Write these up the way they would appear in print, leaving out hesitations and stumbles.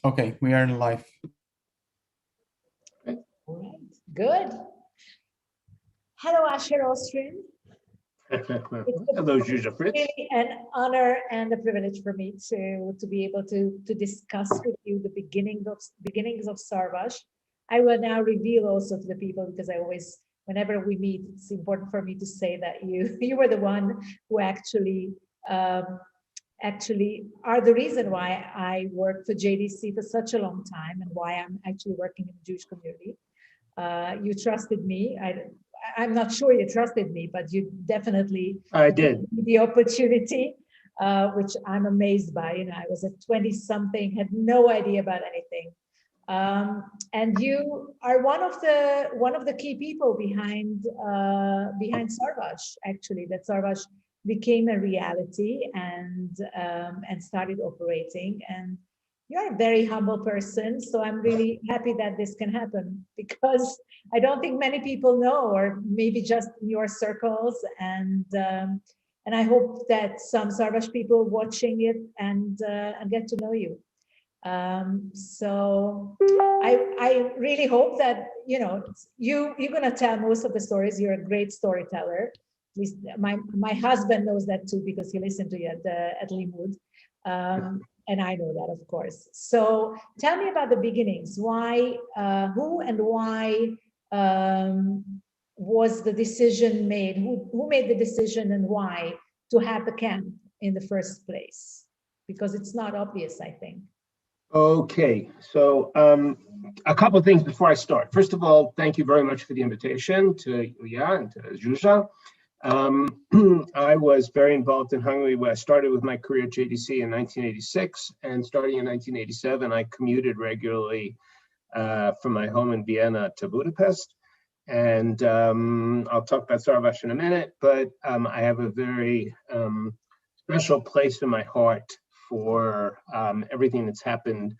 Okay, we are live. All right, good. Hello, Asher Ostrin. Hello, Zsuzsa Fritz. It's really an honor and a privilege for me to be able to discuss with you the beginnings of Sarvash. I will now reveal also to the people, because I always, whenever we meet, it's important for me to say that you were the one who actually are the reason why I worked for JDC for such a long time and why I'm actually working in the Jewish community. You trusted me. I'm not sure you trusted me, but you definitely I did. the opportunity, which I'm amazed by. You know, I was at 20 something, had no idea about anything. And you are one of the key people behind Sarvash, actually, that Sarvash became a reality and started operating. And you're a very humble person, so I'm really happy that this can happen, because I don't think many people know, or maybe just in your circles. And I hope that some Sarvash people watching it and get to know you. So I really hope that you're gonna tell most of the stories. You're a great storyteller. At least my husband knows that too, because he listened to you at Limud. And I know that, of course. So tell me about the beginnings. Why, who and why was the decision made? Who made the decision and why to have the camp in the first place? Because it's not obvious, I think. Okay, so a couple of things before I start. First of all, thank you very much for the invitation to Ilya and to Zsuzsa. I was very involved in Hungary, where I started with my career at JDC in 1986, and starting in 1987, I commuted regularly from my home in Vienna to Budapest. And I'll talk about Sarvash in a minute, but I have a very special place in my heart for everything that's happened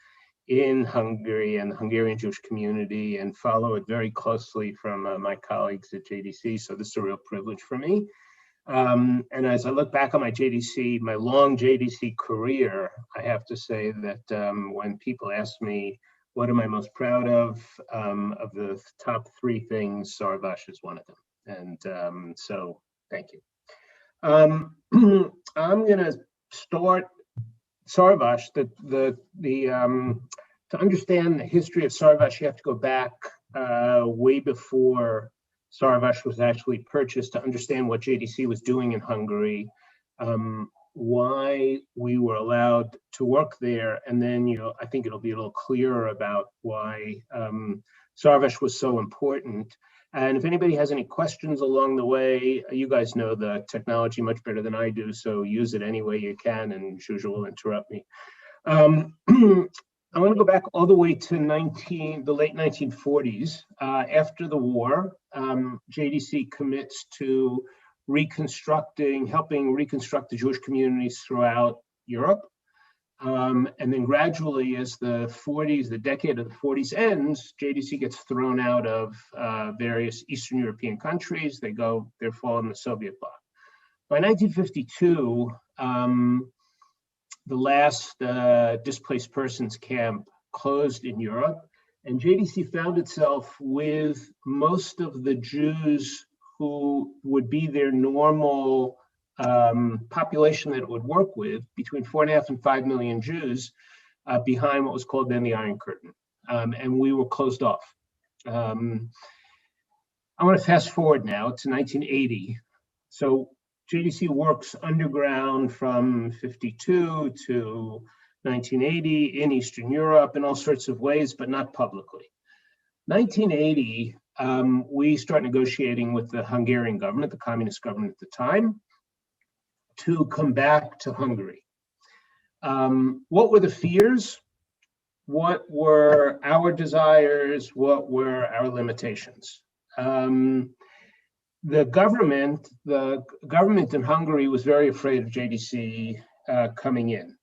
in Hungary and the Hungarian Jewish community, and follow it very closely from my colleagues at JDC. So this is a real privilege for me. And as I look back on my long JDC career, I have to say that when people ask me, what am I most proud of the top three things, Sarvash is one of them. And so thank you. I'm gonna start Sarvash, to understand the history of Sarvash, you have to go back way before Sarvash was actually purchased to understand what JDC was doing in Hungary, why we were allowed to work there, and then I think it'll be a little clearer about why Sarvash was so important. And if anybody has any questions along the way, you guys know the technology much better than I do, so use it any way you can, and Zsuzsa will interrupt me. I want to go back all the way to the late 1940s. After the war, JDC commits to helping reconstruct the Jewish communities throughout Europe. And then gradually, as the decade of the 40s ends, JDC gets thrown out of various Eastern European countries. They fall in the Soviet bloc. By 1952, the last displaced persons camp closed in Europe, and JDC found itself with most of the Jews who would be their normal population that it would work with, between 4.5 and 5 million Jews, behind what was called then the Iron Curtain, and we were closed off. I want to fast forward now to 1980. So JDC works underground from 52 to 1980 in Eastern Europe in all sorts of ways, but not publicly. 1980, we start negotiating with the Hungarian government, the communist government at the time, to come back to Hungary. What were the fears? What were our desires? What were our limitations? The government in Hungary was very afraid of JDC coming in.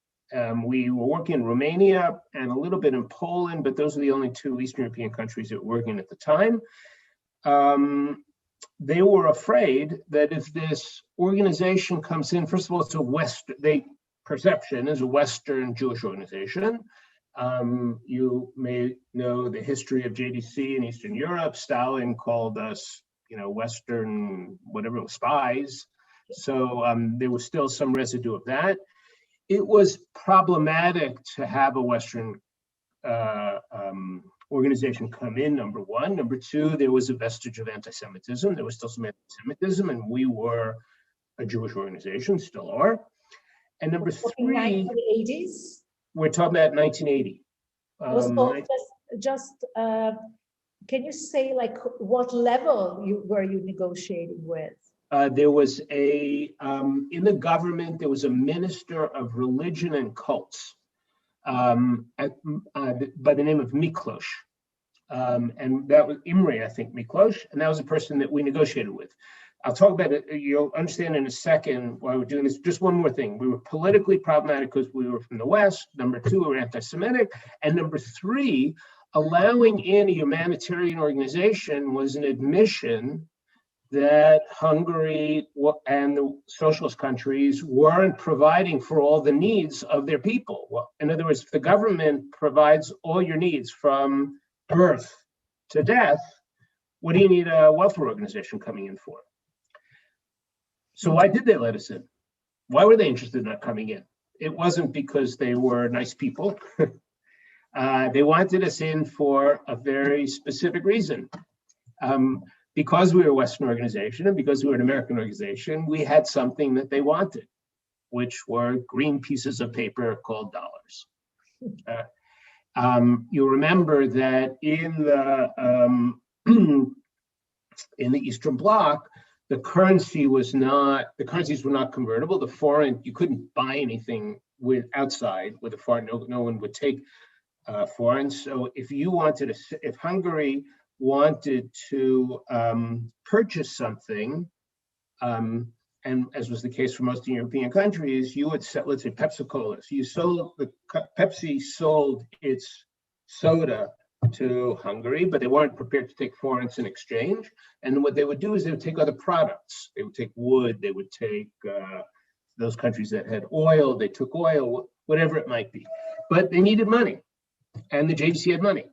We were working in Romania and a little bit in Poland, but those are the only two Eastern European countries that were working at the time. They were afraid that if this organization comes in, first of all, it's perception is a Western Jewish organization. You may know the history of JDC in Eastern Europe. Stalin called us, Western, whatever it was, spies. So there was still some residue of that. It was problematic to have a Western organization come in, number one. Number two, there was a vestige of anti-Semitism. There was still some anti-Semitism, and we were a Jewish organization, still are. And number three, 1980s? We're talking about 1980. Can you say like what level were you negotiating with? There was in the government, there was a minister of religion and cults by the name of Miklos. And that was Imre, I think, Miklos, and that was the person that we negotiated with. I'll talk about it. You'll understand in a second why we're doing this. Just one more thing. We were politically problematic because we were from the West. Number two, we were anti-Semitic. And number three, allowing in a humanitarian organization was an admission that Hungary and the socialist countries weren't providing for all the needs of their people. Well, in other words, if the government provides all your needs from birth to death, what do you need a welfare organization coming in for? So why did they let us in? Why were they interested in not coming in? It wasn't because they were nice people. They wanted us in for a very specific reason. Because we were a Western organization and because we were an American organization, we had something that they wanted, which were green pieces of paper called dollars. You remember that in the Eastern Bloc, the currencies were not convertible. The foreign, you couldn't buy anything outside with a foreign. No one would take foreign. So if Hungary wanted to purchase something, and as was the case for most European countries, you would sell, let's say Pepsi-Cola. So Pepsi sold its soda to Hungary, but they weren't prepared to take foreigners in exchange. And what they would do is they would take other products. They would take wood, they would take those countries that had oil, they took oil, whatever it might be. But they needed money, and the JDC had money.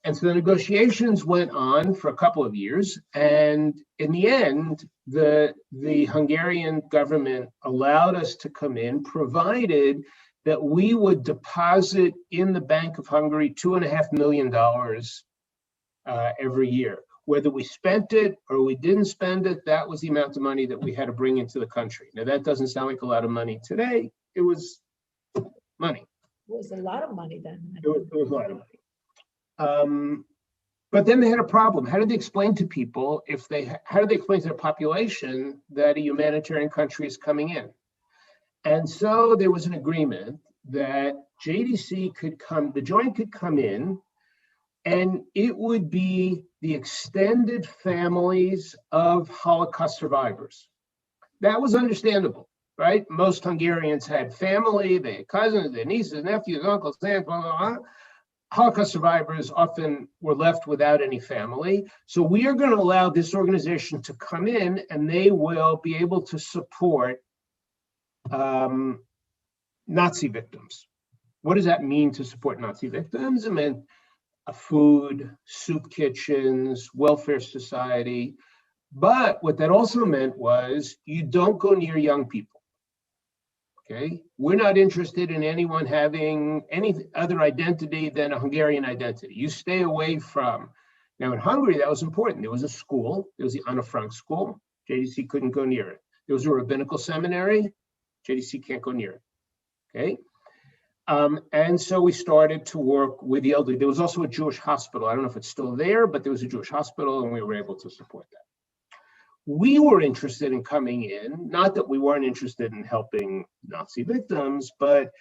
And so the negotiations went on for a couple of years. And in the end, the Hungarian government allowed us to come in, provided that we would deposit in the Bank of Hungary $2.5 million every year. Whether we spent it or we didn't spend it, that was the amount of money that we had to bring into the country. Now, that doesn't sound like a lot of money today. It was money. It was a lot of money then. It was a lot of money. But then they had a problem. How did they explain to people how do they explain to their population that a humanitarian country is coming in? And so there was an agreement that JDC the Joint could come in, and it would be the extended families of Holocaust survivors. That was understandable, right? Most Hungarians had family, they had cousins, their nieces, nephews, uncles, aunts, blah, blah, blah. Holocaust survivors often were left without any family. So we are going to allow this organization to come in, and they will be able to support Nazi victims. What does that mean to support Nazi victims? It meant food, soup kitchens, welfare society. But what that also meant was you don't go near young people. Okay, we're not interested in anyone having any other identity than a Hungarian identity. You stay away from. Now in Hungary, that was important. There was a school. There was the Anna Frank school. JDC couldn't go near it. There was a rabbinical seminary. JDC can't go near it. Okay, and so we started to work with the elderly. There was also a Jewish hospital. I don't know if it's still there, but there was a Jewish hospital, and we were able to support that. We were interested in coming in, not that we weren't interested in helping Nazi victims, but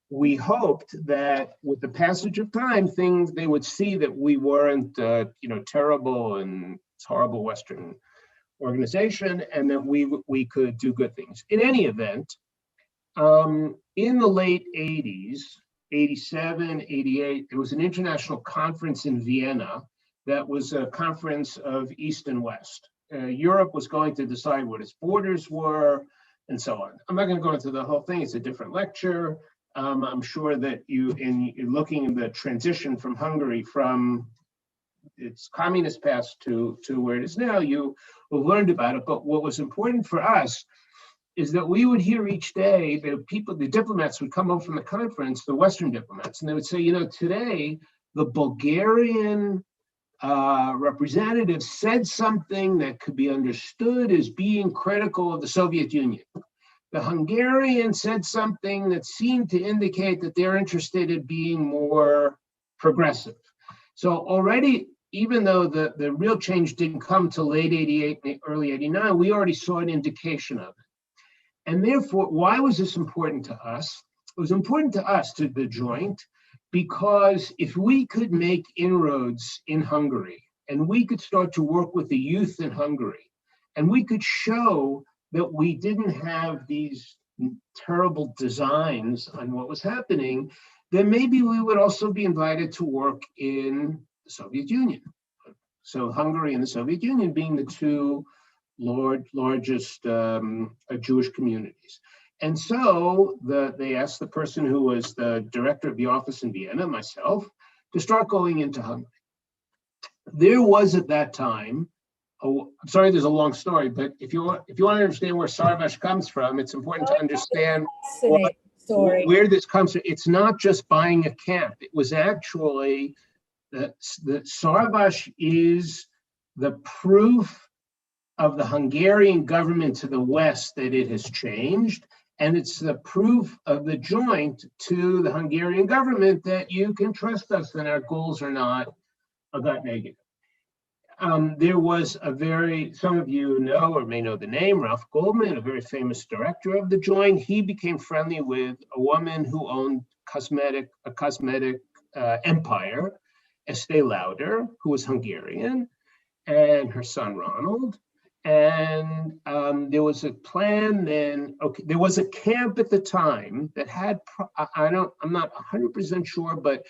we hoped that with the passage of time, they would see that we weren't, terrible and horrible Western organization, and that we could do good things. In any event, in the late 80s, 87, 88, there was an international conference in Vienna that was a conference of East and West. Europe was going to decide what its borders were, and so on. I'm not going to go into the whole thing. It's a different lecture. I'm sure that you're looking at the transition from Hungary from its communist past to where it is now, you have learned about it. But what was important for us is that we would hear each day the diplomats would come over from the conference, the Western diplomats, and they would say, today the Bulgarian representative said something that could be understood as being critical of the Soviet Union. The Hungarian said something that seemed to indicate that they're interested in being more progressive. So already, even though the real change didn't come till late 88 and early 89, we already saw an indication of it. And therefore, why was this important to us? It was important to us, to the joint, because if we could make inroads in Hungary, and we could start to work with the youth in Hungary, and we could show that we didn't have these terrible designs on what was happening, then maybe we would also be invited to work in the Soviet Union. So Hungary and the Soviet Union being the two largest Jewish communities. And so they asked the person who was the director of the office in Vienna, myself, to start going into Hungary. There was at that time, I'm sorry, there's a long story, but if you want to understand where Sarvash comes from, it's important to understand where this comes from. It's not just buying a camp. It was actually that Sarvash is the proof of the Hungarian government to the West that it has changed. And it's the proof of the joint to the Hungarian government that you can trust us and our goals are not that negative. There was some of you know or may know the name, Ralph Goldman, a very famous director of the joint. He became friendly with a woman who owned a cosmetic empire, Estee Lauder, who was Hungarian, and her son Ronald. And there was a plan then. Okay, there was a camp at the time that had, I'm not 100% sure, but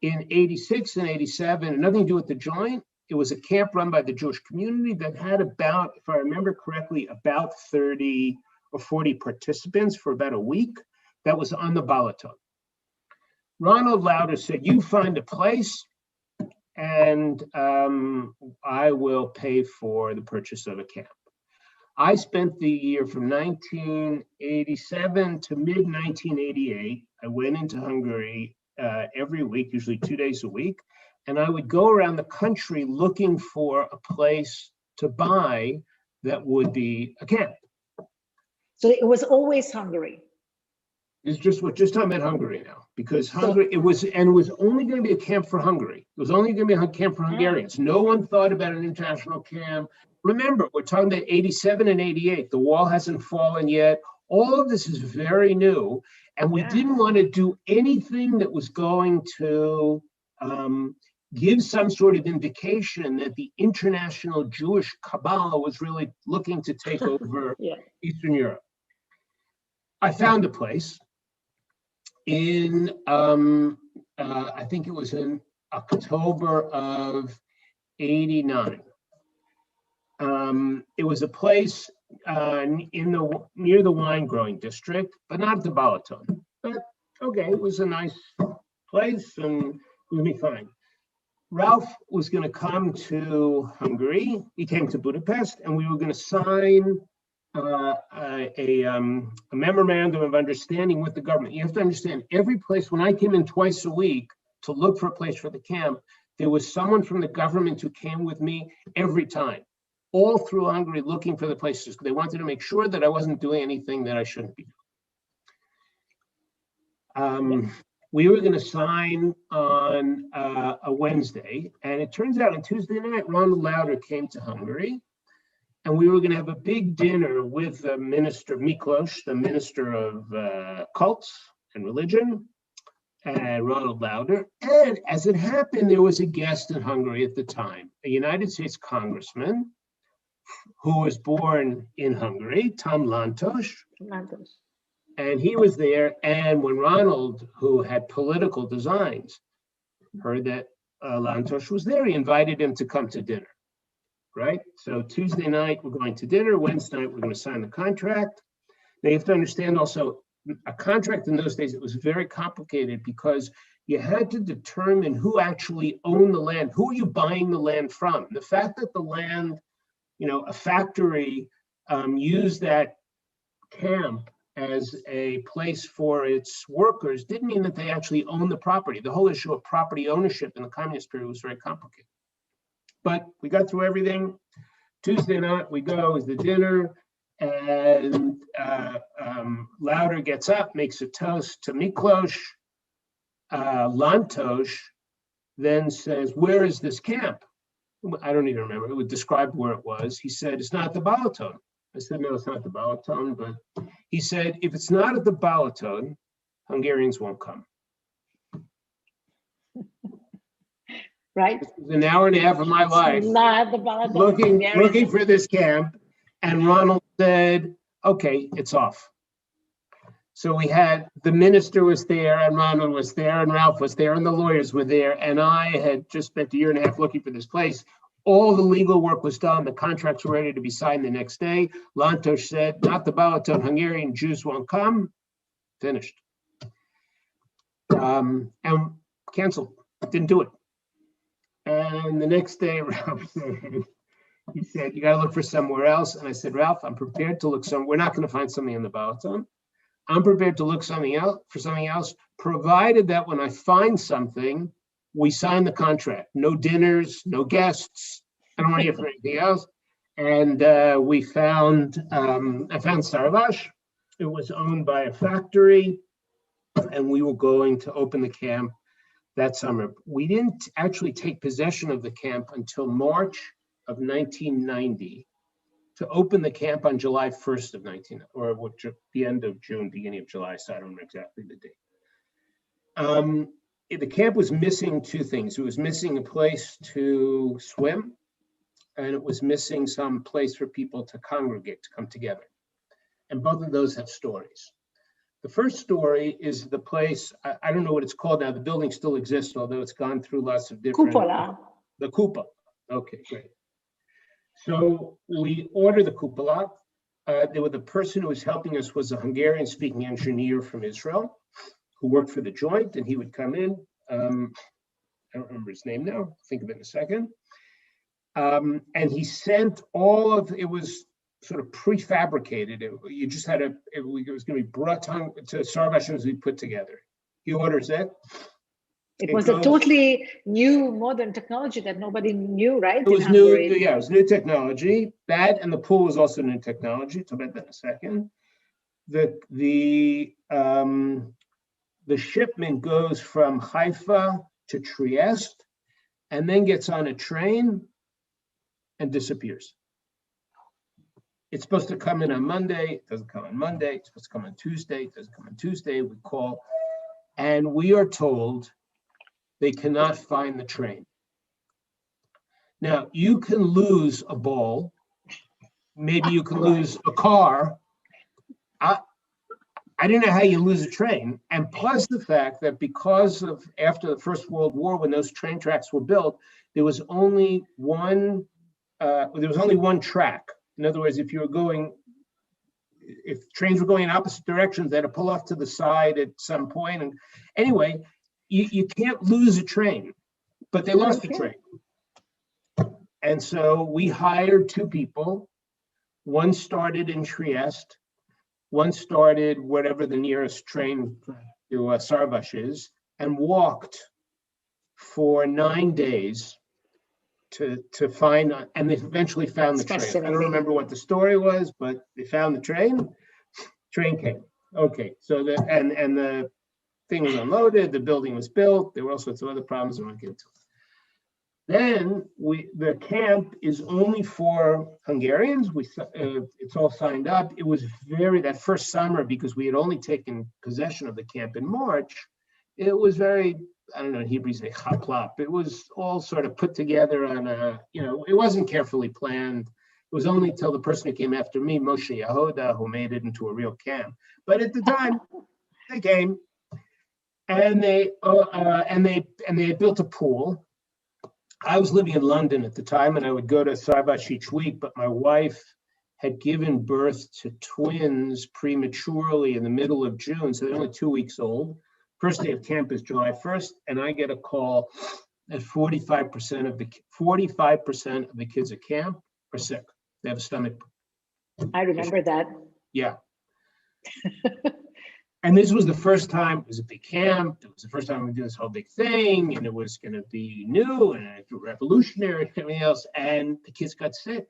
in 86 and 87, nothing to do with the joint. It was a camp run by the Jewish community that had about, if I remember correctly, about 30 or 40 participants for about a week. That was on the Balaton. Ronald Lauder said, "You find a place, and I will pay for the purchase of a camp." I spent the year from 1987 to mid-1988. I went into Hungary every week, usually 2 days a week, and I would go around the country looking for a place to buy that would be a camp. So it was always Hungary. It's just talking about Hungary now, because Hungary, it was only going to be a camp for Hungary. It was only going to be a camp for Hungarians. No one thought about an international camp. Remember, we're talking about 87 and 88. The wall hasn't fallen yet. All of this is very new. And we didn't want to do anything that was going to give some sort of indication that the international Jewish Kabbalah was really looking to take over Eastern Europe. I found a place in, I think it was in October of 89. It was a place near the wine growing district, but not at the Balaton. But okay, it was a nice place and it would be fine. Ralph was going to come to Hungary. He came to Budapest, and we were going to sign a memorandum of understanding with the government. You have to understand, every place, when I came in twice a week to look for a place for the camp, there was someone from the government who came with me every time, all through Hungary looking for the places. They wanted to make sure that I wasn't doing anything that I shouldn't be doing. We were going to sign on a Wednesday, and it turns out on Tuesday night, Ronald Lauder came to Hungary, and we were going to have a big dinner with the minister, Miklos, the minister of cults and religion, and Ronald Lauder. And as it happened, there was a guest in Hungary at the time, a United States congressman who was born in Hungary, Tom Lantos. And he was there, and when Ronald, who had political designs, heard that Lantos was there, he invited him to come to dinner, right? So Tuesday night, we're going to dinner. Wednesday night, we're going to sign the contract. Now, you have to understand also, a contract in those days, it was very complicated because you had to determine who actually owned the land. Who are you buying the land from? The fact that the land, a factory used that camp as a place for its workers didn't mean that they actually owned the property. The whole issue of property ownership in the communist period was very complicated. But we got through everything. Tuesday night, we go, is the dinner, and Lauder gets up, makes a toast to Miklos. Lantos then says, where is this camp? I don't even remember. It would describe where it was. He said, it's not the Balaton. I said, no, it's not the Balaton. But he said, if it's not at the Balaton, Hungarians won't come. Right. This was an hour and a half of my life not the Balaton. looking for this camp. And Ronald said, okay, it's off. So we had, the minister was there, and Ronald was there, and Ralph was there, and the lawyers were there. And I had just spent a year and a half looking for this place. All the legal work was done. The contracts were ready to be signed the next day. Lantos said, not the Balaton, Hungarian Jews won't come. Finished. And canceled. Didn't do it. And the next day, Ralph said, he said, you got to look for somewhere else. And I said, Ralph, I'm prepared to look somewhere. We're not going to find something in the Balaton. I'm prepared to look for something else, provided that when I find something, we sign the contract. No dinners, no guests. I don't want to hear from anything else. And I found Sarvash. It was owned by a factory, and we were going to open the camp that summer. We didn't actually take possession of the camp until March of 1990. To open the camp on July 1st of the end of June, beginning of July, so I don't remember exactly the date. The camp was missing two things. It was missing a place to swim, and it was missing some place for people to congregate, to come together. And both of those have stories. The first story is the place, I don't know what it's called now, the building still exists, although it's gone through lots of different... Kupola. The Kupola, okay, great. So we ordered the Kupola. The person who was helping us was a Hungarian-speaking engineer from Israel who worked for the joint, and he would come in. I don't remember his name now. I'll think of it in a second. And he sent it was sort of prefabricated. You just had it was going to be brought to Sarvash as we put together. He orders it. It was a totally new modern technology that nobody knew, right? It was new, yeah, it was new technology. That and the pool was also new technology. Talk about that in a second. The shipment goes from Haifa to Trieste and then gets on a train and disappears. It's supposed to come in on Monday. It doesn't come on Monday. It's supposed to come on Tuesday. It doesn't come on Tuesday. We call, and we are told they cannot find the train. Now, you can lose a ball. Maybe you can lose a car. I don't know how you lose a train. And plus the fact that because of after the First World War, when those train tracks were built, there was only one track. In other words, if trains were going in opposite directions, they had to pull off to the side at some point. And anyway, you can't lose a train, but they lost the train. And so we hired two people. One started in Trieste. One started whatever the nearest train to Sarvash is, and walked for 9 days to find, and they eventually found the train. I don't remember what the story was, but they found the train. Train came. Okay, so the thing was unloaded, the building was built, there were all sorts of other problems I won't get into. Then the camp is only for Hungarians. It's all signed up. It was that first summer, because we had only taken possession of the camp in March, it was very, I don't know, in Hebrew say chaplap. It was all sort of put together on it wasn't carefully planned. It was only till the person who came after me, Moshe Yehoda, who made it into a real camp. But at the time, they came, and they had built a pool. I was living in London at the time, and I would go to Sarvash each week, but my wife had given birth to twins prematurely in the middle of June, so they're only 2 weeks old. First day of camp is July 1st, and I get a call that 45% of the kids at camp are sick. They have a stomach. I remember that. Yeah. And this was the first time, it was a big camp. It was the first time we did this whole big thing, and it was going to be new and revolutionary and everything else. And the kids got sick.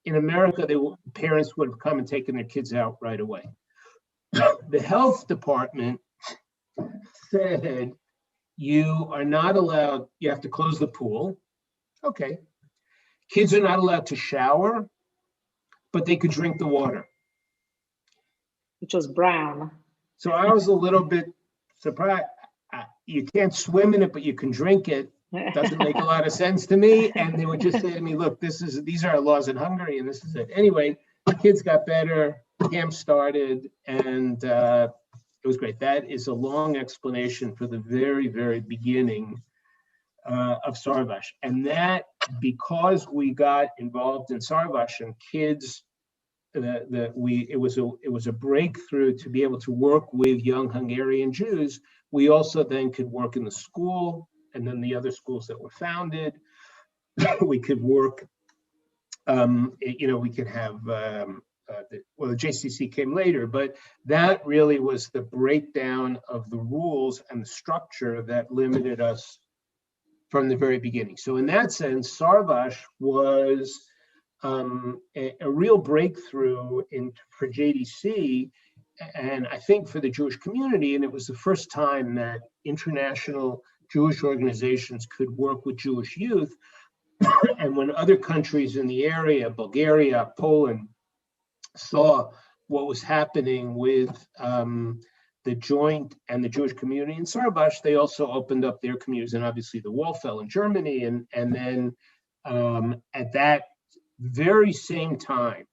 In America, parents would have come and taken their kids out right away. The health department said, you are not allowed, you have to close the pool. Okay. Kids are not allowed to shower, but they could drink the water. Which was brown. So I was a little bit surprised. You can't swim in it, but you can drink it. Doesn't make a lot of sense to me. And they would just say to me, look, these are our laws in Hungary, and this is it. Anyway, the kids got better, camp started, and it was great. That is a long explanation for the very, very beginning of Sarvash. And that, because we got involved in Sarvash and kids, it was a breakthrough to be able to work with young Hungarian Jews. We also then could work in the school, and then the other schools that were founded. We could work, we could have, the JCC came later, but that really was the breakdown of the rules and the structure that limited us from the very beginning. So in that sense, Sarvash was a real breakthrough for JDC, and I think for the Jewish community. And it was the first time that international Jewish organizations could work with Jewish youth. And when other countries in the area, Bulgaria, Poland, saw what was happening with the Joint and the Jewish community in Sarvash, they also opened up their communities, and obviously the wall fell in Germany. And then at that very same time,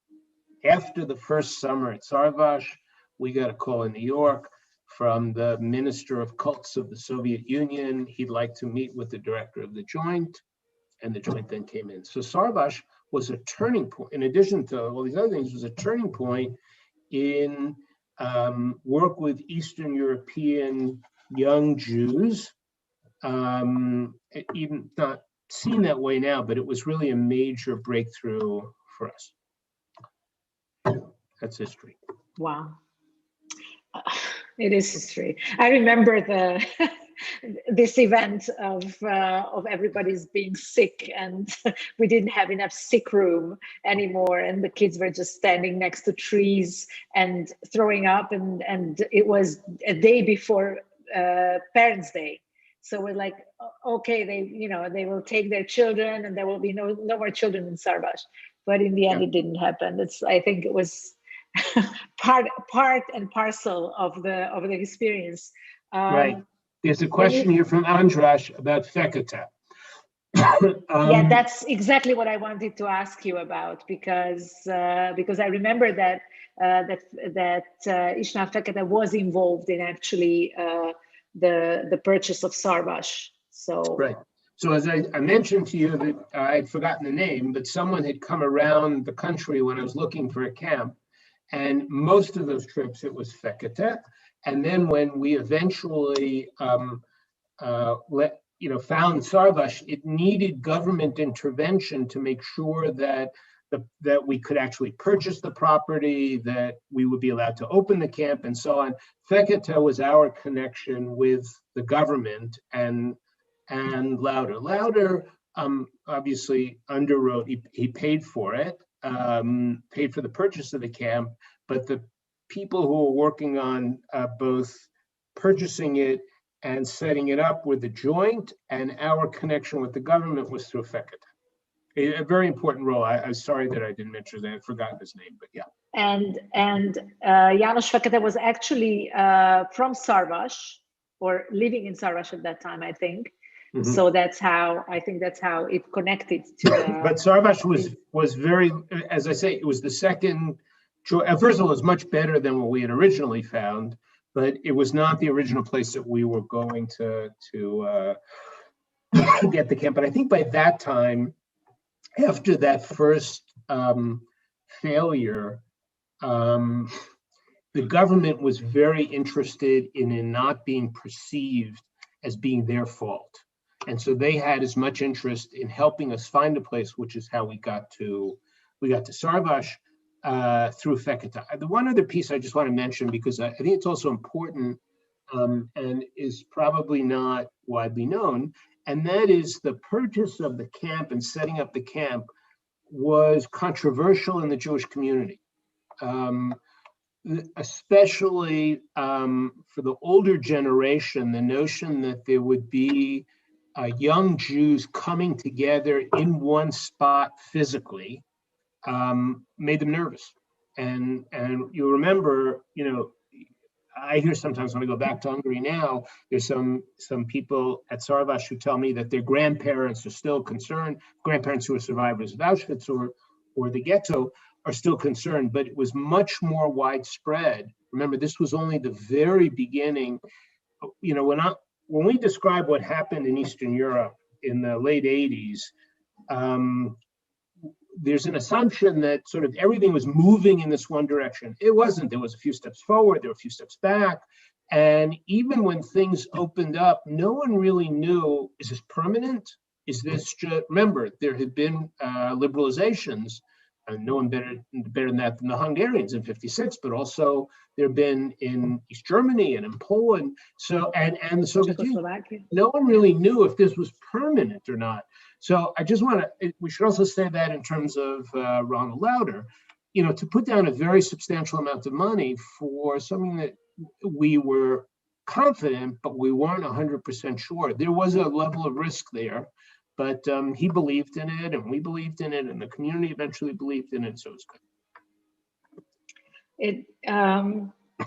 after the first summer at Sarvash, we got a call in New York from the Minister of Cults of the Soviet Union. He'd like to meet with the director of the Joint, and the Joint then came in. So Sarvash was a turning point. In addition to all these other things, was a turning point in work with Eastern European young Jews, even not seen that way now, but it was really a major breakthrough for us. That's history. Wow. It is history. I remember this event of everybody's being sick, and we didn't have enough sick room anymore, and the kids were just standing next to trees and throwing up, and it was a day before Parents' Day. So we're like, okay, they will take their children, and there will be no more children in Sarvash. But in the end, it didn't happen. I think it was part and parcel of the experience. Right. There's a question here from Andrash about Fekete. Yeah, that's exactly what I wanted to ask you about, because I remember that István Fekete was involved in actually the purchase of Sarvash. So right. So as I mentioned to you, that I'd forgotten the name, but someone had come around the country when I was looking for a camp, and most of those trips it was Fekete. And then when we eventually found Sarvash, it needed government intervention to make sure that we could actually purchase the property, that we would be allowed to open the camp, and so on. Fekete was our connection with the government, and Louder obviously underwrote. He paid for it, paid for the purchase of the camp, but the people who were working on both purchasing it and setting it up with the Joint, and our connection with the government was through Fekete. A very important role. I'm sorry that I didn't mention that. I'd forgotten his name, but yeah. And János Fekete was actually from Sarvash, or living in Sarvash at that time, I think. Mm-hmm. So that's how it connected to. But Sarvash was very, as I say, it was the second. First of all, it was much better than what we had originally found, but it was not the original place that we were going to get the camp. But I think by that time, after that first failure, the government was very interested in it not being perceived as being their fault. And so they had as much interest in helping us find a place, which is how we got to Sarvash through Feketa. The one other piece I just want to mention, because I think it's also important and is probably not widely known, and that is the purchase of the camp and setting up the camp was controversial in the Jewish community. Especially for the older generation, the notion that there would be young Jews coming together in one spot physically made them nervous. And you remember, I hear sometimes when I go back to Hungary now, there's some people at Sarvash who tell me that their grandparents are still concerned, grandparents who are survivors of Auschwitz or the ghetto are still concerned, but it was much more widespread. Remember, this was only the very beginning. When we describe what happened in Eastern Europe in the late 80s, there's an assumption that sort of everything was moving in this one direction. It wasn't. There was a few steps forward, there were a few steps back. And even when things opened up, no one really knew, is this permanent? Is this just, remember, there had been liberalizations, and no one better than that than the Hungarians in '56, but also there have been in East Germany and in Poland. So, and the Soviet Union, no one really knew if this was permanent or not. So I just want to, we should also say that in terms of Ronald Lauder, to put down a very substantial amount of money for something that we were confident, but we weren't 100% sure. There was a level of risk there, but he believed in it and we believed in it and the community eventually believed in it, so it's good.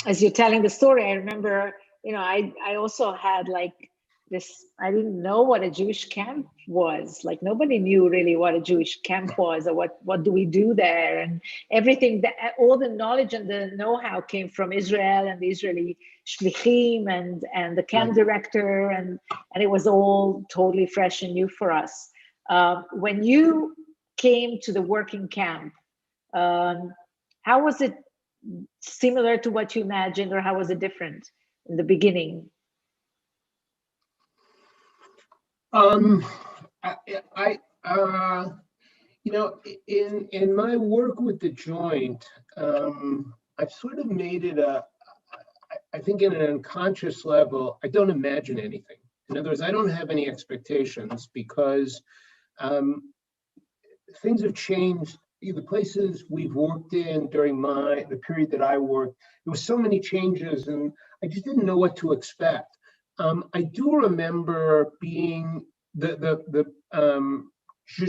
As you're telling the story, I remember, I also had like this, I didn't know what a Jewish camp was. Like nobody knew really what a Jewish camp was or what do we do there, and everything, all the knowledge and the know-how came from Israel and the Israeli shlichim and the camp director, and it was all totally fresh and new for us. When you came to the working camp, how was it similar to what you imagined, or how was it different in the beginning? In my work with the joint, I've sort of made it I think in an unconscious level, I don't imagine anything. In other words, I don't have any expectations because things have changed. The places we've worked in during the period that I worked, there were so many changes and I just didn't know what to expect. I do remember being Zsuzsa,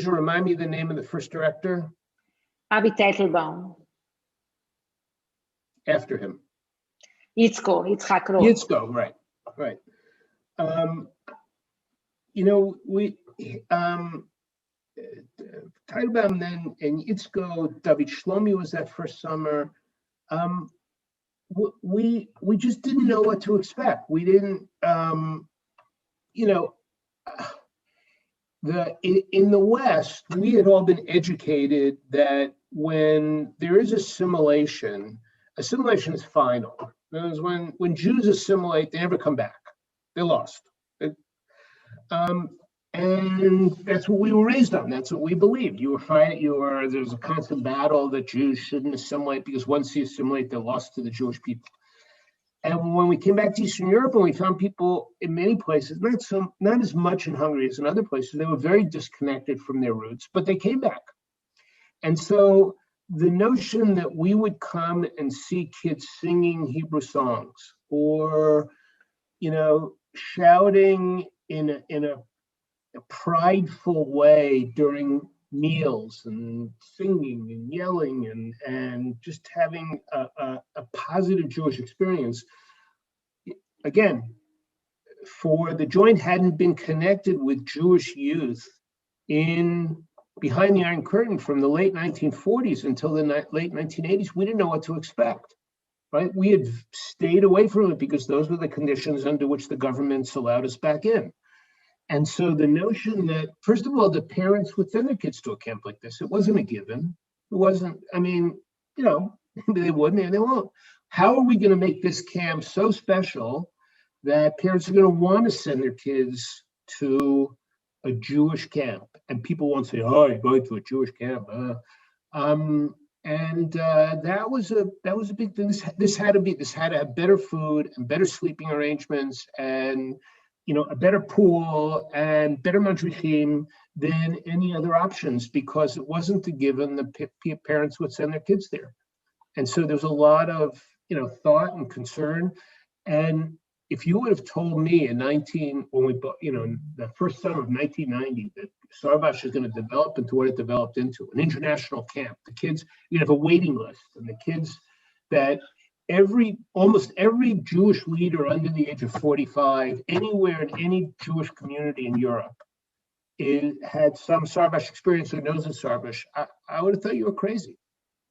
remind me the name of the first director? Avi Teitelbaum. After him. Yitzhak Roth. Yitzko, right. Teitelbaum then and Yitzko, David Shlomi was that first summer. We just didn't know what to expect. We didn't, in the West, we had all been educated that when there is assimilation is final. Because when Jews assimilate, they never come back. They're lost. And that's what we were raised on. That's what we believed. There's a constant battle that Jews shouldn't assimilate because once they assimilate, they're lost to the Jewish people. And when we came back to Eastern Europe and we found people in many places, not as much in Hungary as in other places, they were very disconnected from their roots, but they came back. And so the notion that we would come and see kids singing Hebrew songs or, shouting in a prideful way during meals and singing and yelling and just having a positive Jewish experience. Again, for the joint hadn't been connected with Jewish youth behind the Iron Curtain from the late 1940s until the late 1980s. We didn't know what to expect, right? We had stayed away from it because those were the conditions under which the governments allowed us back in. And so the notion that, first of all, the parents would send their kids to a camp like this, it wasn't a given. It wasn't, I mean, they wouldn't and they won't. How are we going to make this camp so special that parents are going to want to send their kids to a Jewish camp? And people won't say, "Oh, you're going to a Jewish camp." That was a big thing. This had to have better food and better sleeping arrangements, and a better pool and better madrichim than any other options, because it wasn't a given that parents would send their kids there. And so there's a lot of thought and concern. And if you would have told me when we bought, the first summer of 1990, that Sarvash is going to develop into what it developed into, an international camp, the kids, you have a waiting list, and the kids that almost every Jewish leader under the age of 45, anywhere in any Jewish community in Europe, had some Sarvash experience or knows a Sarvash, I would have thought you were crazy.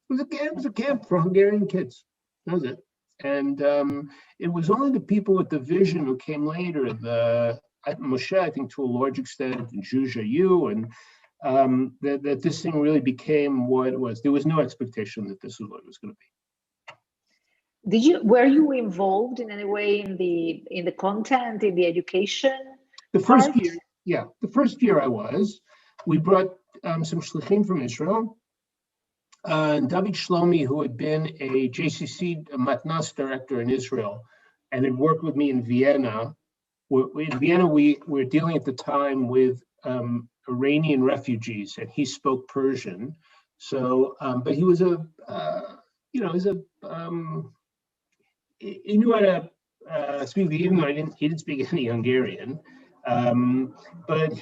It was a camp for Hungarian kids. That was it. And it was only the people with the vision who came later, Moshe, I think to a large extent, and Zsuzsa, you, and that this thing really became what it was. There was no expectation that this was what it was going to be. Were you involved in any way in the content, in the education? The first year, yeah. The first year I was. We brought some shlichim from Israel. David Shlomi, who had been a JCC Matnas director in Israel and had worked with me in Vienna. In Vienna, we were dealing at the time with Iranian refugees, and he spoke Persian. So, but he was he knew how to speak, even though he didn't speak any Hungarian. But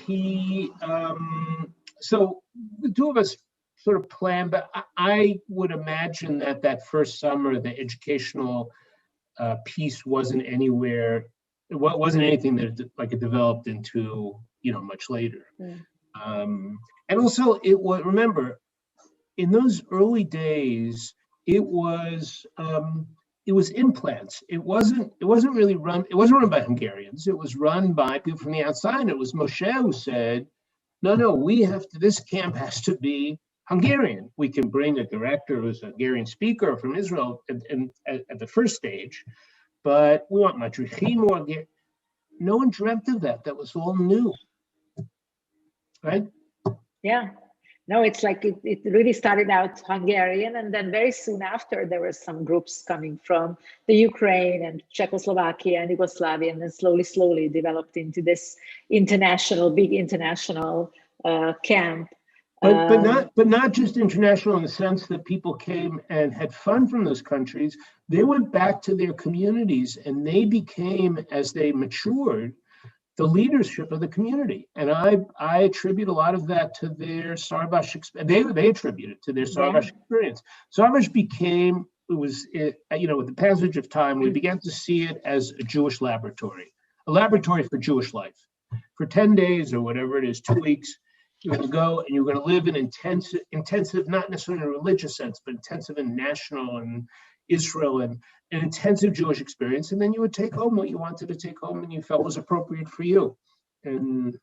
so the two of us sort of plan, but I would imagine that first summer, the educational piece wasn't anywhere. It wasn't anything that it developed into much later. And also, remember, in those early days, it was implants. It wasn't really run. It wasn't run by Hungarians. It was run by people from the outside. And it was Moshe who said, "No, this camp has to be Hungarian. We can bring a director who's a Hungarian speaker from Israel at the first stage, but we want madrichim or no one dreamt of that. That was all new, right?" Yeah. No, it's like it really started out Hungarian, and then very soon after there were some groups coming from the Ukraine and Czechoslovakia and Yugoslavia, and then slowly developed into this big international camp. But not just international in the sense that people came and had fun from those countries. They went back to their communities, and they became, as they matured, the leadership of the community. And I attribute a lot of that to their Sarvash experience. They attribute it to their Sarvash experience. Sarvash became, with the passage of time, we began to see it as a Jewish laboratory, a laboratory for Jewish life. For 10 days or whatever it is, 2 weeks, you're going to go and you're going to live in intensive, not necessarily in a religious sense, but intensive in national and Israel and an intensive Jewish experience. And then you would take home what you wanted to take home and you felt was appropriate for you. And,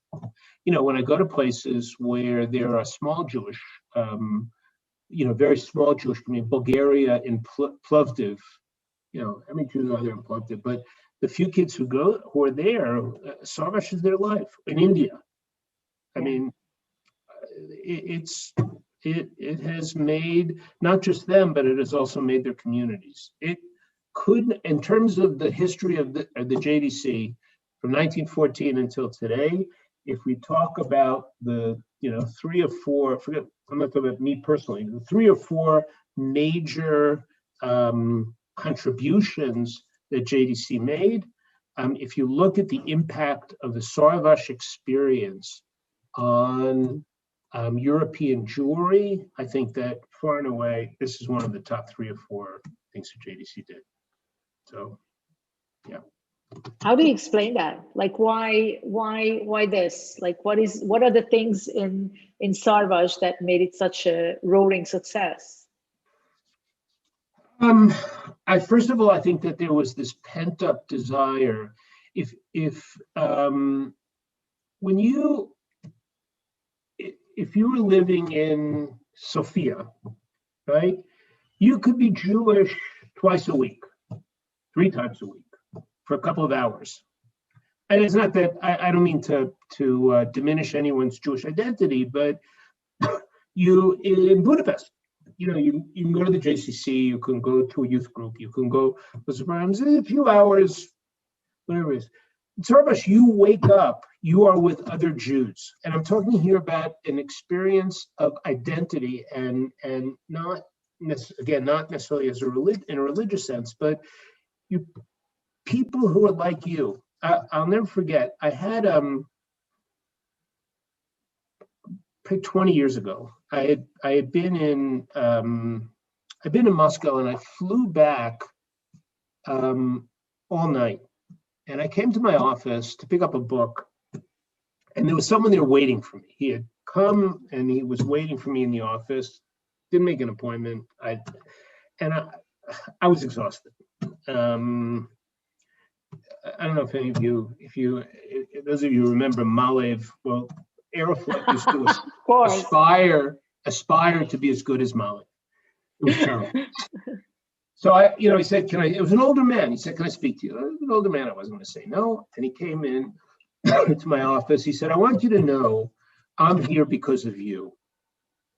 when I go to places where there are small Jewish, very small Jewish community, Bulgaria in Plovdiv, how many Jews are there in Plovdiv? But the few kids who are there, Sarvash is their life. In India, I mean, it has made not just them, but it has also made their communities. It could, in terms of the history of the JDC from 1914 until today, if we talk about the 3 or 4, I'm not talking about me personally, the 3 or 4 major contributions that JDC made. If you look at the impact of the Sarvash experience on European jewelry, I think that far and away, this is one of the top 3 or 4 things that JDC did. So, yeah. How do you explain that? Like, why this? Like, what are the things in Sarvash that made it such a roaring success? First of all, I think that there was this pent-up desire. If you were living in Sofia, right? You could be Jewish twice a week, 3 times a week for a couple of hours. And it's not that I don't mean to diminish anyone's Jewish identity, but you in Budapest, you can go to the JCC, you can go to a youth group, you can go to programs in a few hours, whatever it is. Sarvash, you wake up, you are with other Jews. And I'm talking here about an experience of identity and not necessarily as in a religious sense, but you people who are like you. I'll never forget, I had probably 20 years ago, I had been in Moscow, and I flew back all night. And I came to my office to pick up a book, and there was someone there waiting for me. He had come and he was waiting for me in the office. Didn't make an appointment. I was exhausted. I don't know if any of you, if those of you remember Malev. Well, Aeroflot used to aspire to be as good as Malev. It was terrible. So he said, it was an older man. He said, can I speak to you? I was an older man. I wasn't going to say no. And he came in to my office. He said, I want you to know I'm here because of you.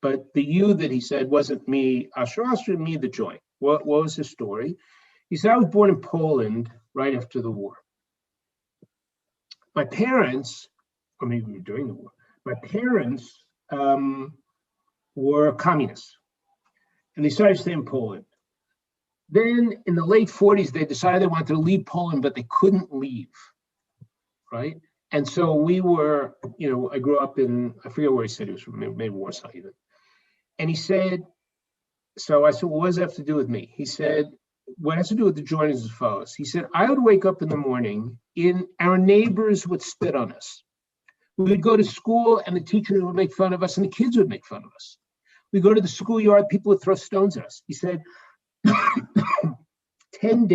But the you that he said wasn't me, Asher Ostrin, me, the joint. What was his story? He said, I was born in Poland right after the war. My parents, or maybe during the war, my parents were communists. And they started to stay in Poland. Then in the late 40s, they decided they wanted to leave Poland, but they couldn't leave, right? And so we were, I grew up in, I forget where he said he was from, maybe Warsaw even. And he said, so I said, well, what does that have to do with me? He said, what has to do with the joint is as follows. He said, I would wake up in the morning, our neighbors would spit on us. We would go to school and the teachers would make fun of us and the kids would make fun of us. We go to the schoolyard, people would throw stones at us. He said, 10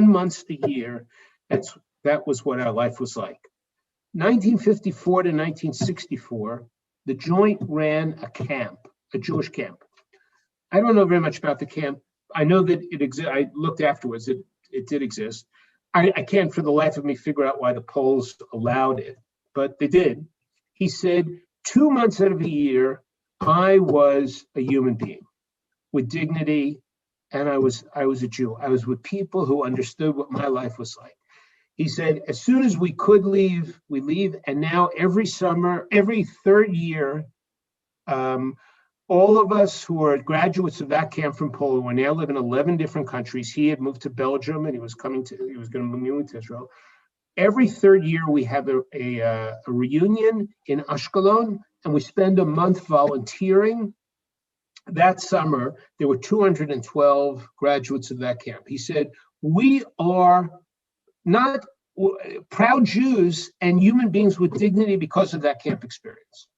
months a year, that was what our life was like. 1954 to 1964, the joint ran a camp, a Jewish camp. I don't know very much about the camp. I know that it exists. I looked afterwards, it did exist. I can't for the life of me figure out why the Poles allowed it, but they did. He said, 2 months out of the year, I was a human being with dignity, and I was a Jew. I was with people who understood what my life was like. He said, as soon as we could leave, we leave. And now every summer, every third year, all of us who are graduates of that camp from Poland, we now live in 11 different countries. He had moved to Belgium and he was going to move to Israel. Every third year, we have a reunion in Ashkelon, and we spend a month volunteering. That summer, there were 212 graduates of that camp. He said, we are not proud Jews and human beings with dignity because of that camp experience.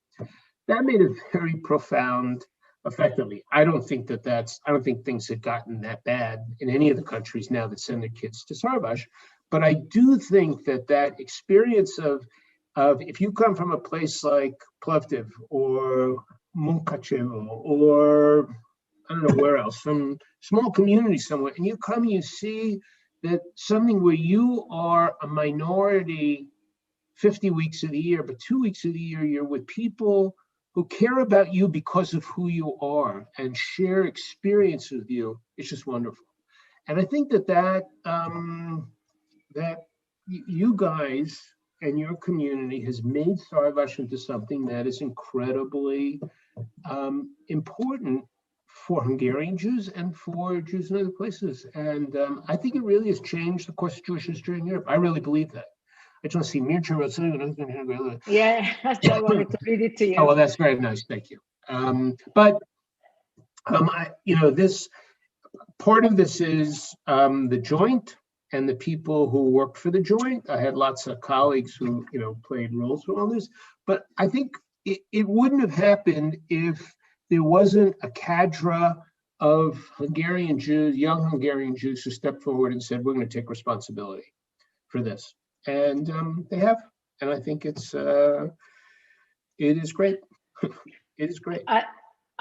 That made a very profound effect on me. I don't think things had gotten that bad in any of the countries now that send their kids to Sarvash. But I do think that experience of if you come from a place like Plovdiv or Munkachevo or I don't know where else, some small community somewhere, and you come and you see that something where you are a minority 50 weeks of the year, but 2 weeks of the year, you're with people who care about you because of who you are and share experience with you. It's just wonderful. And I think that you guys and your community has made Sarvash into something that is incredibly important for Hungarian Jews and for Jews in other places. And I think it really has changed the course of Jewish history in Europe. I really believe that. I just want to see Mircea wrote something. Yeah, I wanted to read it to you. Oh, well, that's very nice. Thank you. This part of this is the joint and the people who work for the joint. I had lots of colleagues who, played roles for all this, but I think it wouldn't have happened if there wasn't a cadre of Hungarian Jews, young Hungarian Jews who stepped forward and said, we're going to take responsibility for this. And they have, and I think it is great. It is great.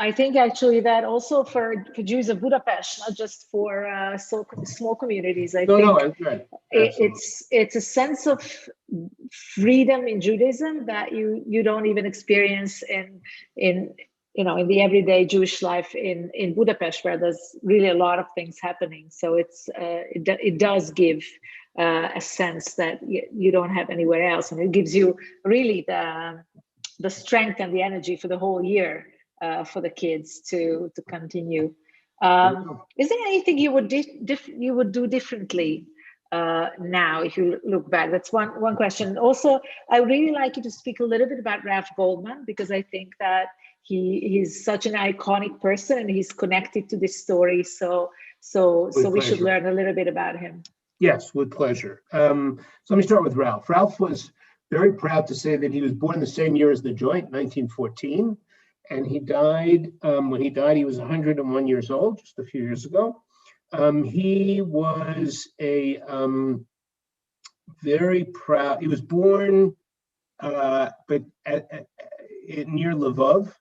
I think actually that also for Jews of Budapest, not just for small communities. I think that's right. It's a sense of freedom in Judaism that you don't even experience in the everyday Jewish life in Budapest, where there's really a lot of things happening. So it does give a sense that you don't have anywhere else, and it gives you really the strength and the energy for the whole year. For the kids to continue. Is there anything you would do differently now if you look back? That's one question. Also, I would really like you to speak a little bit about Ralph Goldman, because I think that he's such an iconic person and he's connected to this story. So we should learn a little bit about him. Yes, with pleasure. So let me start with Ralph. Ralph was very proud to say that he was born the same year as the Joint, 1914. And he died, when he died, he was 101 years old, just a few years ago. He was a very proud, he was born but near Lvov,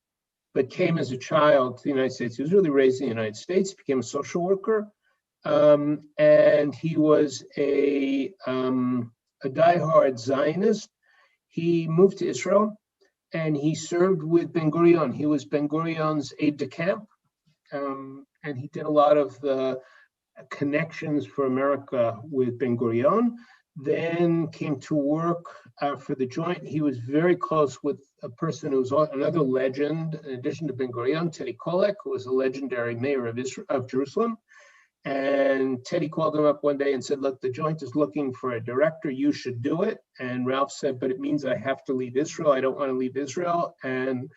but came as a child to the United States. He was really raised in the United States, became a social worker. And he was a diehard Zionist. He moved to Israel. And he served with Ben-Gurion. He was Ben-Gurion's aide-de-camp, and he did a lot of the connections for America with Ben-Gurion. Then came to work for the Joint. He was very close with a person who was another legend, in addition to Ben-Gurion, Teddy Kollek, who was a legendary mayor of Jerusalem. And Teddy called him up one day and said, look, the Joint is looking for a director. You should do it. And Ralph said, but it means I have to leave Israel. I don't want to leave Israel. And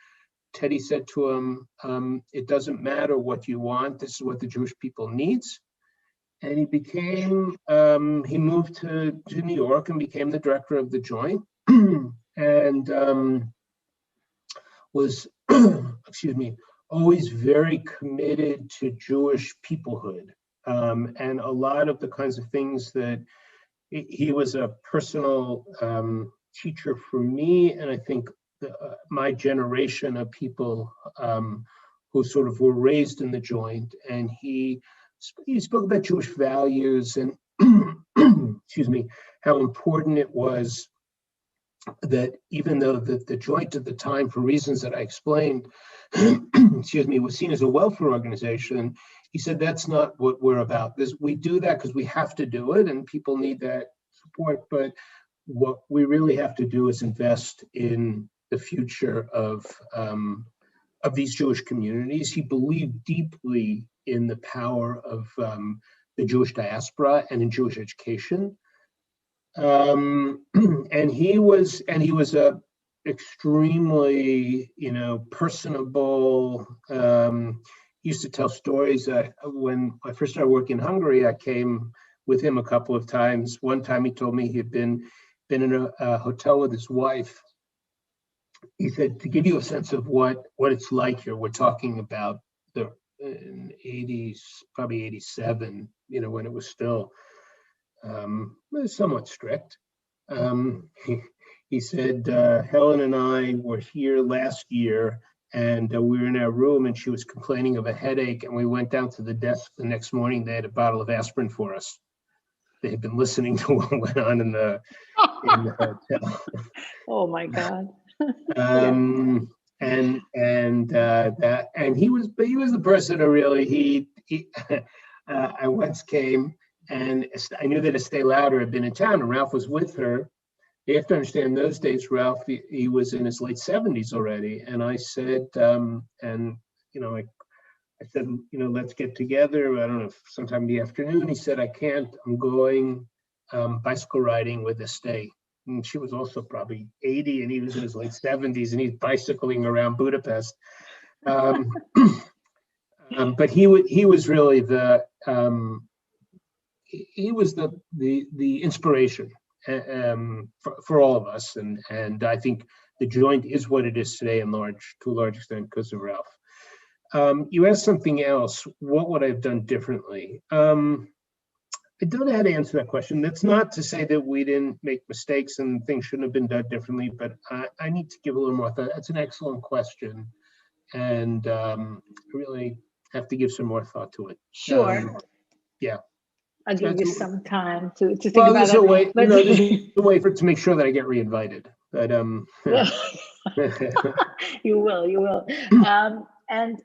Teddy said to him, it doesn't matter what you want. This is what the Jewish people needs. And he moved to New York and became the director of the Joint and was, always very committed to Jewish peoplehood. And a lot of the kinds of things that he was a personal teacher for me, and I think my generation of people who sort of were raised in the Joint. And he spoke about Jewish values and how important it was that even though the Joint at the time, for reasons that I explained, was seen as a welfare organization, he said that's not what we're about. We do that because we have to do it and people need that support, but what we really have to do is invest in the future of these Jewish communities. He believed deeply in the power of the Jewish diaspora and in Jewish education. And he was a extremely, personable. He used to tell stories. When I first started working in Hungary, I came with him a couple of times. One time he told me he had been in a hotel with his wife. He said, to give you a sense of what it's like here, we're talking about the in 80s, probably 87, when it was still somewhat strict. He said, Helen and I were here last year and we were in our room and she was complaining of a headache, and we went down to the desk the next morning. They had a bottle of aspirin for us. They had been listening to what went on in the hotel. Oh my God. And he was the person who really I once came and I knew that Estee Lauder had been in town and Ralph was with her. You have to understand, in those days, Ralph, he was in his late 70s already. And I said, I said, let's get together. I don't know, sometime in the afternoon. He said, I can't, I'm going bicycle riding with Estee. And she was also probably 80 and he was in his late 70s and he's bicycling around Budapest. But he was really the inspiration for all of us, and I think the Joint is what it is today to a large extent because of Ralph. You asked something else. What would I have done differently? I don't know how to answer that question. That's not to say that we didn't make mistakes and things shouldn't have been done differently, but I need to give a little more thought. That's an excellent question. and really have to give some more thought to it. Sure. Yeah. I'll give you some time to think Well, about there's it. a way, But there's a way to make sure that I get reinvited. But you will. And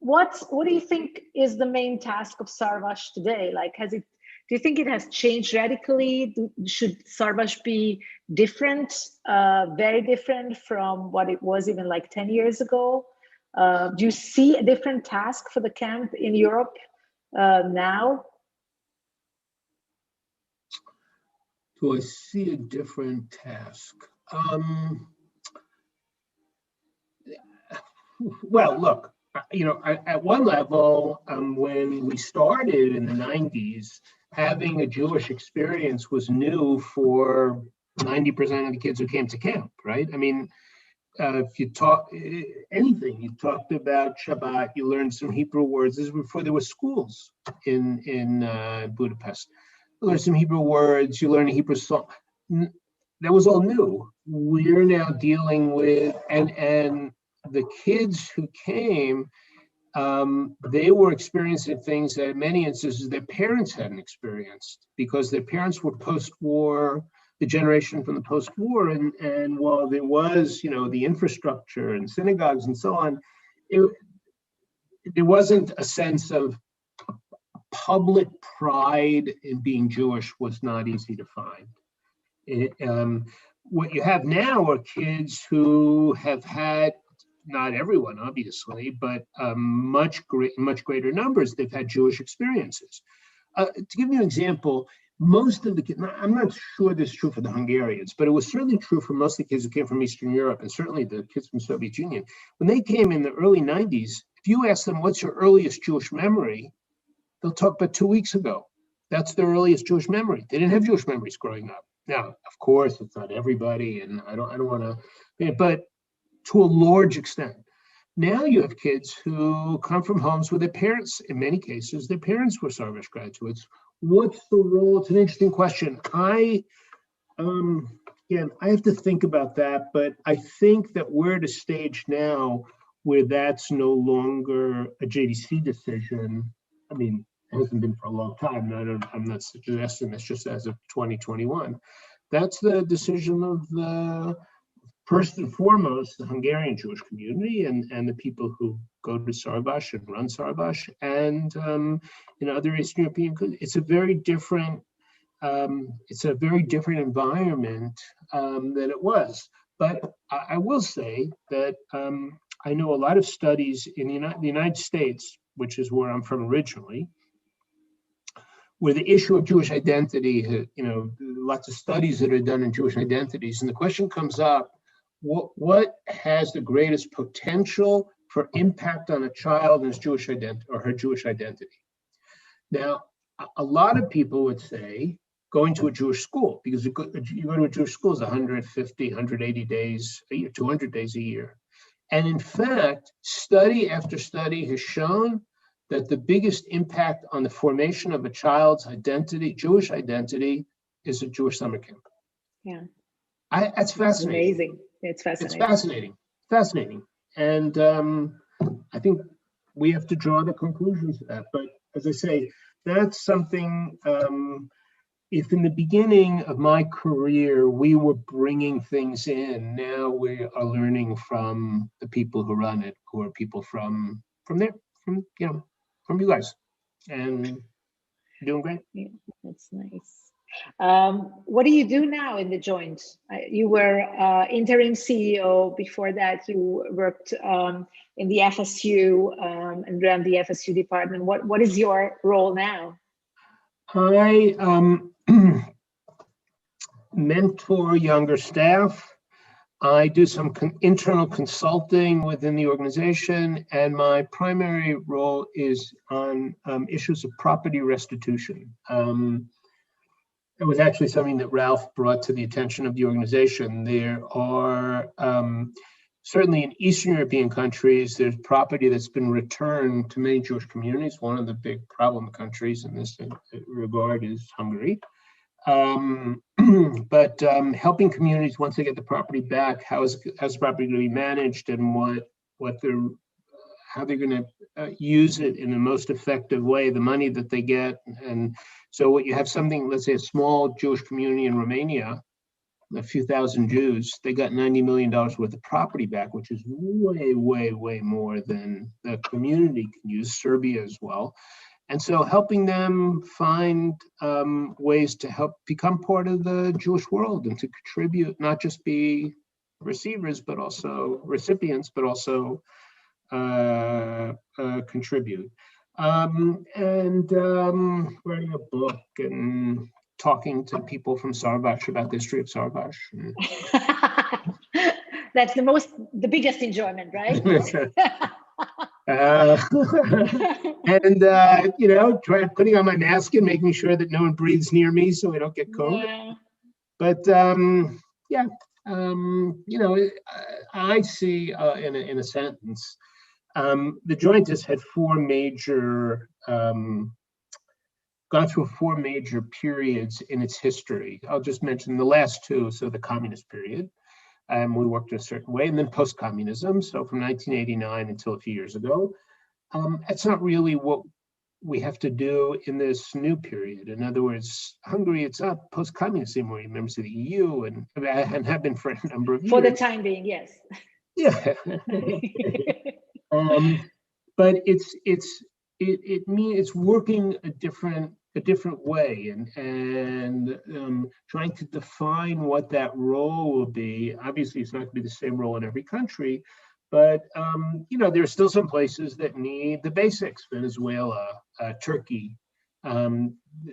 what do you think is the main task of Sarvash today? Like, do you think it has changed radically? Should Sarvash be different, very different from what it was even like 10 years ago? Do you see a different task for the camp in Europe now? Do I see a different task? Well, look, at one level, when we started in the 90s, having a Jewish experience was new for 90% of the kids who came to camp, right? I mean, if you talk anything, you talked about Shabbat, you learned some Hebrew words. This is before there were schools in Budapest. You learned some Hebrew words, you learned a Hebrew song. That was all new. We're now dealing with, and the kids who came, they were experiencing things that in many instances their parents hadn't experienced, because their parents were post-war, the generation from the post-war, and while there was, the infrastructure and synagogues and so on, there wasn't a sense of public pride in being Jewish. Was not easy to find. What you have now are kids who have had, not everyone obviously, but much greater numbers, they've had Jewish experiences. To give you an example, most of the kids, I'm not sure this is true for the Hungarians, but it was certainly true for most of the kids who came from Eastern Europe, and certainly the kids from the Soviet Union. When they came in the early 90s, if you ask them, what's your earliest Jewish memory? They'll talk about 2 weeks ago. That's their earliest Jewish memory. They didn't have Jewish memories growing up. Now, of course, it's not everybody, and I don't want to, but to a large extent. Now you have kids who come from homes where their parents, in many cases, their parents were Sarvash graduates. What's the role? It's an interesting question. I have to think about that, but I think that we're at a stage now where that's no longer a JDC decision. I mean, it hasn't been for a long time. I'm not suggesting this just as of 2021. That's the decision of the, first and foremost, the Hungarian Jewish community and the people who go to Sarvash and run Sarvash, and in other Eastern European countries. It's a very different environment than it was. But I will say that I know a lot of studies in the United States, which is where I'm from originally, where the issue of Jewish identity, lots of studies that are done in Jewish identities, and the question comes up, what has the greatest potential for impact on a child and his Jewish identity or her Jewish identity? Now, a lot of people would say going to a Jewish school, because you go to a Jewish school is 150, 180 days a year, 200 days a year. And in fact, study after study has shown that the biggest impact on the formation of a child's identity, Jewish identity, is a Jewish summer camp. Yeah. That's fascinating. Amazing. It's fascinating. It's fascinating. And I think we have to draw the conclusions of that. But as I say, that's something, if in the beginning of my career, we were bringing things in, now we are learning from the people who run it, who are people from you guys, and doing great. Yeah, that's nice. What do you do now in the joint? You were interim CEO. Before that, you worked in the FSU and ran the FSU department. What is your role now? I mentor younger staff. I do some internal consulting within the organization, and my primary role is on issues of property restitution. It was actually something that Ralph brought to the attention of the organization. There are certainly in Eastern European countries, there's property that's been returned to many Jewish communities. One of the big problem countries in this regard is Hungary. But helping communities, once they get the property back, how is the property going to be managed, and what the how they're going to use it in the most effective way, the money that they get. And so what you have something, let's say a small Jewish community in Romania, a few thousand Jews, they got $90 million worth of property back, which is way, way, way more than the community can use, Serbia as well. And so helping them find ways to help become part of the Jewish world and to contribute, not just be receivers, but also recipients, but also contribute. Writing a book and talking to people from Sarvash about the history of Sarvash. That's the biggest enjoyment, right? Try putting on my mask and making sure that no one breathes near me so I don't get COVID. Yeah. But I see in a sentence, the joint has had gone through four major periods in its history. I'll just mention the last two. So the communist period, we worked in a certain way, and then post-communism. So from 1989 until a few years ago, that's not really what we have to do in this new period. In other words, Hungary, it's not post-communist anymore. You're members of the EU and have been for a number of years. For the time being, yes. Yeah. But it means it's working a different way and trying to define what that role will be. Obviously, it's not going to be the same role in every country, but there are still some places that need the basics. Venezuela, Turkey,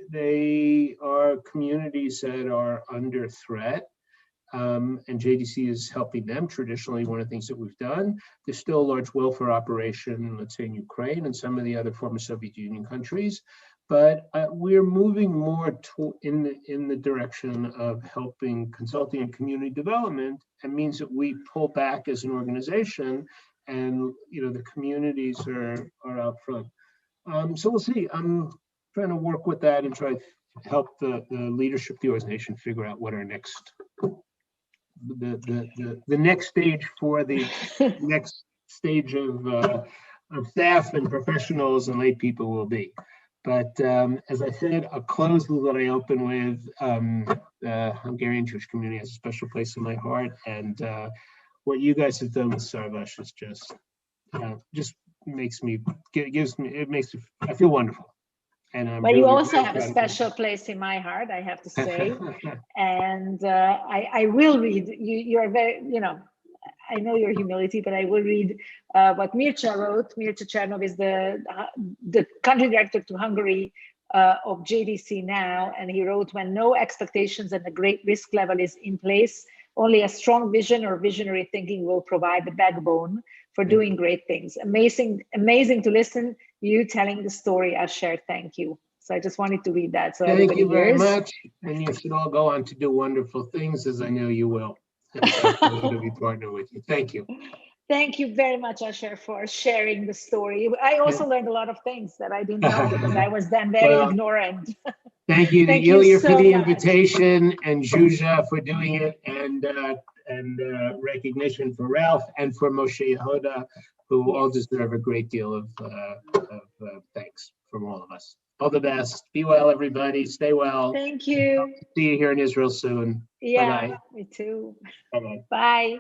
they are communities that are under threat. And JDC is helping them. Traditionally, one of the things that we've done, there's still a large welfare operation, let's say in Ukraine and some of the other former Soviet Union countries, but we're moving more in the direction of helping consulting and community development, and means that we pull back as an organization, and the communities are out front. So we'll see. I'm trying to work with that and try to help the leadership of the organization figure out what our next the next stage for the next stage of staff and professionals and lay people will be. But as I said, I'll close with what I open with. The Hungarian Jewish community has a special place in my heart, and what you guys have done with Sarvash is just makes me I feel wonderful. And but you also have a special place in my heart, I have to say. And I will read, you are very, I know your humility, but I will read what Mircea wrote. Mircea Chernov is the country director to Hungary of JDC now. And he wrote, when no expectations and a great risk level is in place, only a strong vision or visionary thinking will provide the backbone for doing great things. Amazing to listen you telling the story, Asher. Thank you. So I just wanted to read that. So thank you very much. And you should all go on to do wonderful things, as I know you will. I'm going to be partnering with you. Thank you. Thank you very much, Asher, for sharing the story. I also learned a lot of things that I didn't know because I was then very ignorant. Thank you to Ilya for the invitation, and Zsuzsa for doing it, and recognition for Ralph and for Moshe Yehuda, who all deserve a great deal of thanks from all of us. All the best. Be well, everybody. Stay well. Thank you. See you here in Israel soon. Yeah, Bye-bye. me too. Bye-bye. Bye.